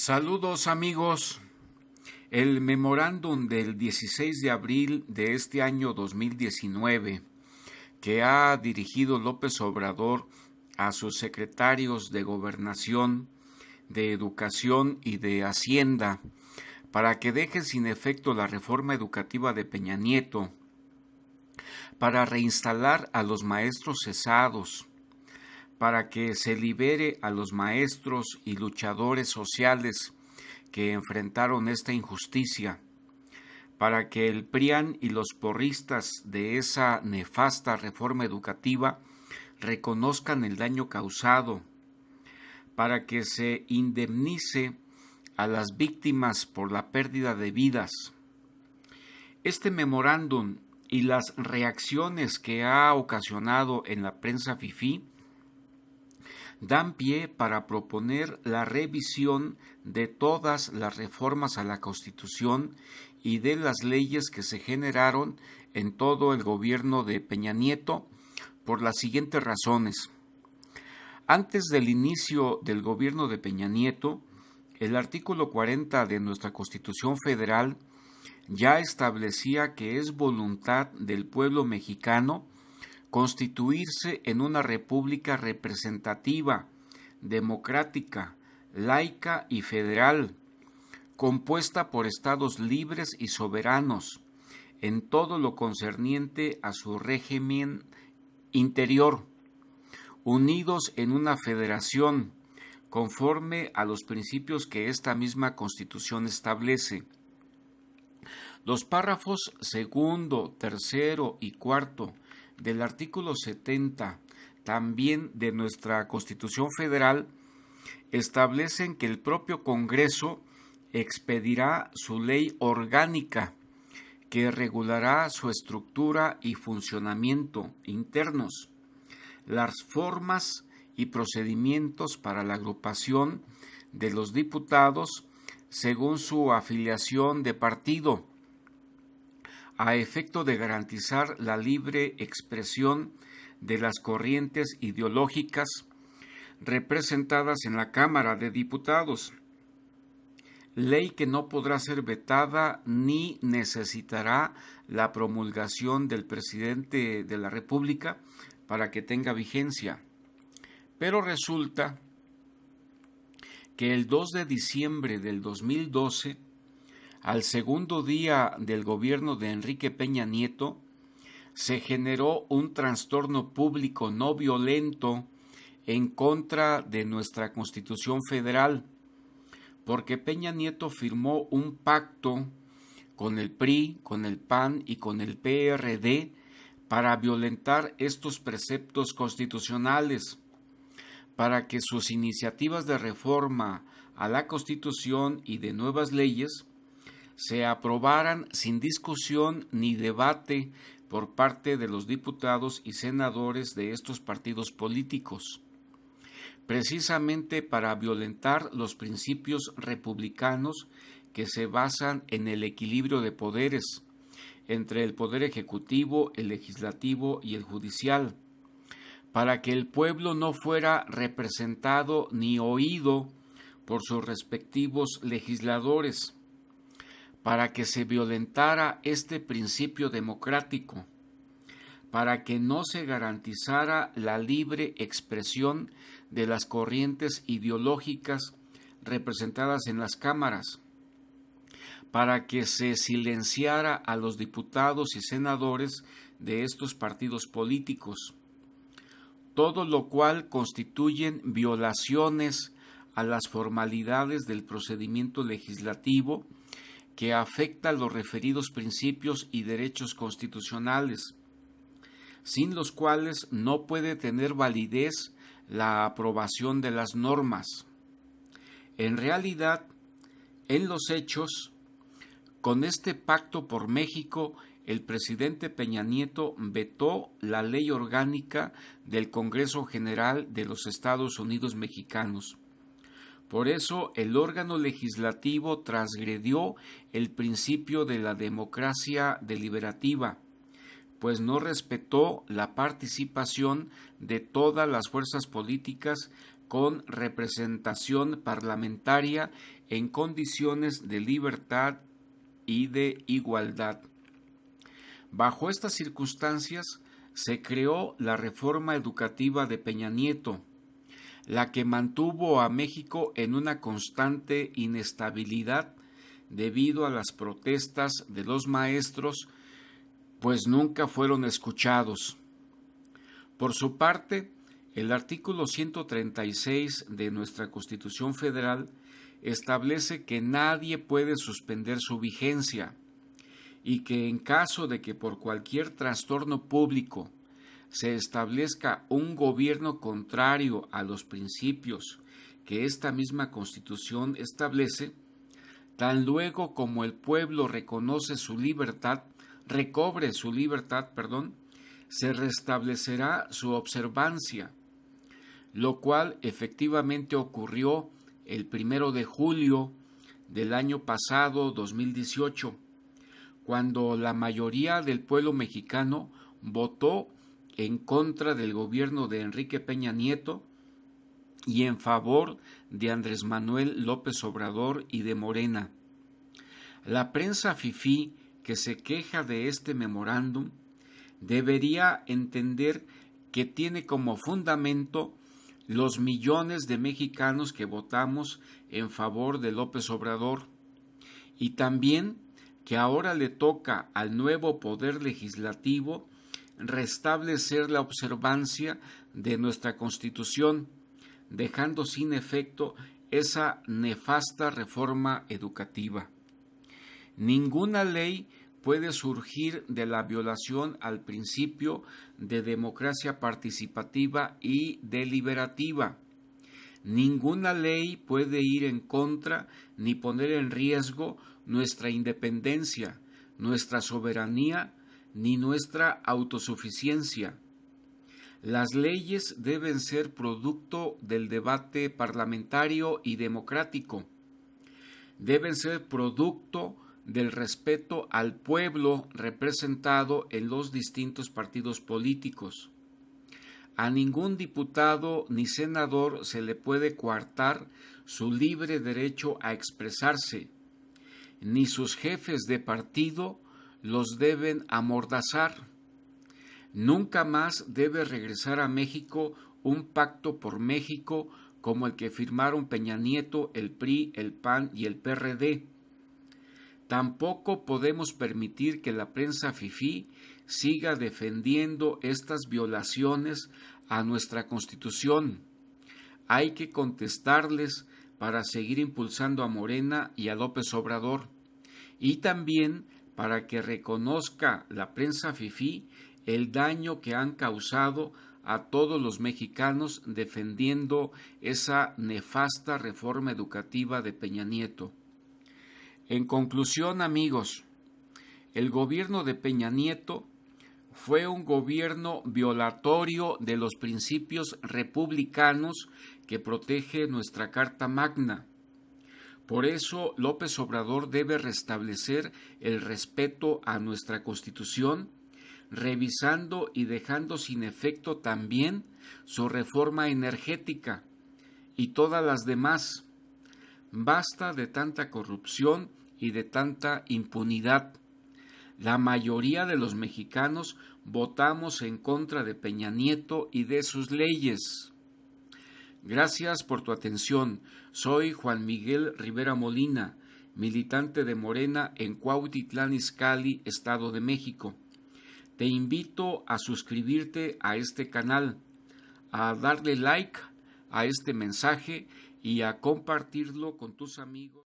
Saludos amigos. El memorándum del 16 de abril de este año 2019 que ha dirigido López Obrador a sus secretarios de Gobernación, de Educación y de Hacienda para que dejen sin efecto la reforma educativa de Peña Nieto, para reinstalar a los maestros cesados, para que se libere a los maestros y luchadores sociales que enfrentaron esta injusticia, para que el PRIAN y los porristas de esa nefasta reforma educativa reconozcan el daño causado, para que se indemnice a las víctimas por la pérdida de vidas. Este memorándum y las reacciones que ha ocasionado en la prensa fifí dan pie para proponer la revisión de todas las reformas a la Constitución y de las leyes que se generaron en todo el gobierno de Peña Nieto por las siguientes razones. Antes del inicio del gobierno de Peña Nieto, el artículo 40 de nuestra Constitución Federal ya establecía que es voluntad del pueblo mexicano constituirse en una república representativa, democrática, laica y federal, compuesta por estados libres y soberanos, en todo lo concerniente a su régimen interior, unidos en una federación, conforme a los principios que esta misma Constitución establece. Los párrafos segundo, tercero y cuarto del artículo 70, también de nuestra Constitución Federal, establecen que el propio Congreso expedirá su ley orgánica que regulará su estructura y funcionamiento internos, las formas y procedimientos para la agrupación de los diputados según su afiliación de partido, a efecto de garantizar la libre expresión de las corrientes ideológicas representadas en la Cámara de Diputados, ley que no podrá ser vetada ni necesitará la promulgación del presidente de la República para que tenga vigencia. Pero resulta que el 2 de diciembre del 2012, al segundo día del gobierno de Enrique Peña Nieto, se generó un trastorno público no violento en contra de nuestra Constitución Federal, porque Peña Nieto firmó un pacto con el PRI, con el PAN y con el PRD para violentar estos preceptos constitucionales, para que sus iniciativas de reforma a la Constitución y de nuevas leyes se aprobaran sin discusión ni debate por parte de los diputados y senadores de estos partidos políticos, precisamente para violentar los principios republicanos que se basan en el equilibrio de poderes entre el poder ejecutivo, el legislativo y el judicial, para que el pueblo no fuera representado ni oído por sus respectivos legisladores, para que se violentara este principio democrático, para que no se garantizara la libre expresión de las corrientes ideológicas representadas en las cámaras, para que se silenciara a los diputados y senadores de estos partidos políticos, todo lo cual constituyen violaciones a las formalidades del procedimiento legislativo que afecta los referidos principios y derechos constitucionales, sin los cuales no puede tener validez la aprobación de las normas. En realidad, en los hechos, con este pacto por México, el presidente Peña Nieto vetó la ley orgánica del Congreso General de los Estados Unidos Mexicanos. Por eso, el órgano legislativo transgredió el principio de la democracia deliberativa, pues no respetó la participación de todas las fuerzas políticas con representación parlamentaria en condiciones de libertad y de igualdad. Bajo estas circunstancias se creó la reforma educativa de Peña Nieto, la que mantuvo a México en una constante inestabilidad debido a las protestas de los maestros, pues nunca fueron escuchados. Por su parte, el artículo 136 de nuestra Constitución Federal establece que nadie puede suspender su vigencia y que en caso de que por cualquier trastorno público se establezca un gobierno contrario a los principios que esta misma Constitución establece, tan luego como el pueblo reconoce su libertad, recobre su libertad, se restablecerá su observancia, lo cual efectivamente ocurrió el 1 de julio del año pasado, 2018, cuando la mayoría del pueblo mexicano votó en contra del gobierno de Enrique Peña Nieto y en favor de Andrés Manuel López Obrador y de Morena. La prensa fifí que se queja de este memorándum debería entender que tiene como fundamento los millones de mexicanos que votamos en favor de López Obrador y también que ahora le toca al nuevo poder legislativo restablecer la observancia de nuestra Constitución, dejando sin efecto esa nefasta reforma educativa. Ninguna ley puede surgir de la violación al principio de democracia participativa y deliberativa. Ninguna ley puede ir en contra ni poner en riesgo nuestra independencia, nuestra soberanía, ni nuestra autosuficiencia. Las leyes deben ser producto del debate parlamentario y democrático. Deben ser producto del respeto al pueblo representado en los distintos partidos políticos. A ningún diputado ni senador se le puede coartar su libre derecho a expresarse, ni sus jefes de partido los deben amordazar. Nunca más debe regresar a México un pacto por México como el que firmaron Peña Nieto, el PRI, el PAN y el PRD. Tampoco podemos permitir que la prensa fifí siga defendiendo estas violaciones a nuestra Constitución. Hay que contestarles para seguir impulsando a Morena y a López Obrador, y también para que reconozca la prensa fifí el daño que han causado a todos los mexicanos defendiendo esa nefasta reforma educativa de Peña Nieto. En conclusión, amigos, el gobierno de Peña Nieto fue un gobierno violatorio de los principios republicanos que protege nuestra Carta Magna. Por eso López Obrador debe restablecer el respeto a nuestra Constitución, revisando y dejando sin efecto también su reforma energética y todas las demás. Basta de tanta corrupción y de tanta impunidad. La mayoría de los mexicanos votamos en contra de Peña Nieto y de sus leyes. Gracias por tu atención. Soy Juan Miguel Rivera Molina, militante de Morena en Cuautitlán Izcalli, Estado de México. Te invito a suscribirte a este canal, a darle like a este mensaje y a compartirlo con tus amigos.